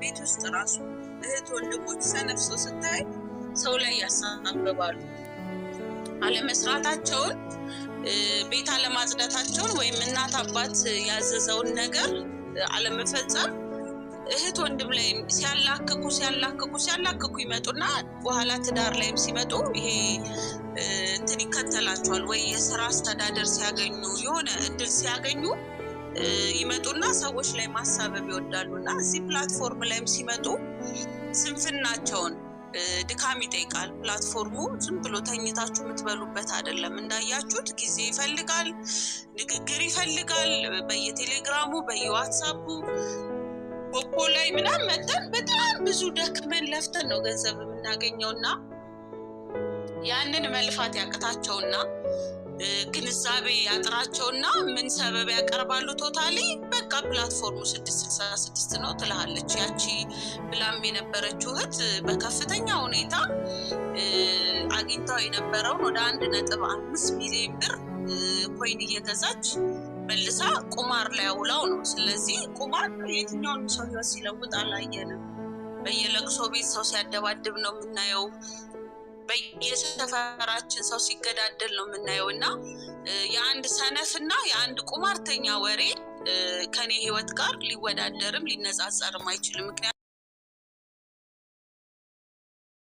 ቤት ውስጥ ራሱ እህት ወንድሞች ሰነፍ ሰው ስታይ ሰው ላይ ያሳብባሉ። አለመስራታቸውን ቤት አለማጽዳታቸውን ወይም እናት አባት ያዘዘውን ነገር አለመፈጸም እህት ወንድም ላይ ሲያላክኩ ይመጡና በኋላ ትዳር ላይም ሲመጡ ይሄ እንትን ይከተላቸዋል። ወይ የሥራ አስተዳደር ሲያገኙ የሆነ እድል ሲያገኙ ይመጡና ሰዎች ላይ ማሳበብ ይወዳሉና እዚህ ፕላትፎርም ላይም ሲመጡ ስንፍናቸውን ድካም ይጠይቃል። ፕላትፎርሙ ዝም ብሎ ተኝታችሁ የምትበሉበት አይደለም። እንዳያችሁት ጊዜ ይፈልጋል፣ ንግግር ይፈልጋል። በየቴሌግራሙ በየዋትሳፑ ቦፖ ላይ ምናምን መተን በጣም ብዙ ደክመን ለፍተን ነው ገንዘብ የምናገኘውና ያንን መልፋት ያቅታቸውና ግንዛቤ ያጥራቸውና ምን ሰበብ ያቀርባሉ? ቶታሊ በቃ ፕላትፎርሙ 666 ነው ትላለች። ያቺ ብላም የነበረችው እህት በከፍተኛ ሁኔታ አግኝታው የነበረውን ወደ 1.5 ሚሊዮን ብር ኮይን እየገዛች መልሳ ቁማር ላይ አውላው ነው። ስለዚህ ቁማር የትኛውን ሰው ህይወት ሲለውጥ አላየንም። በየለቅሶ ቤት ሰው ሲያደባድብ ነው የምናየው። በየሰፈራችን ሰው ሲገዳደል ነው የምናየው። እና የአንድ ሰነፍና የአንድ ቁማርተኛ ወሬ ከኔ ህይወት ጋር ሊወዳደርም ሊነጻጸርም አይችልም።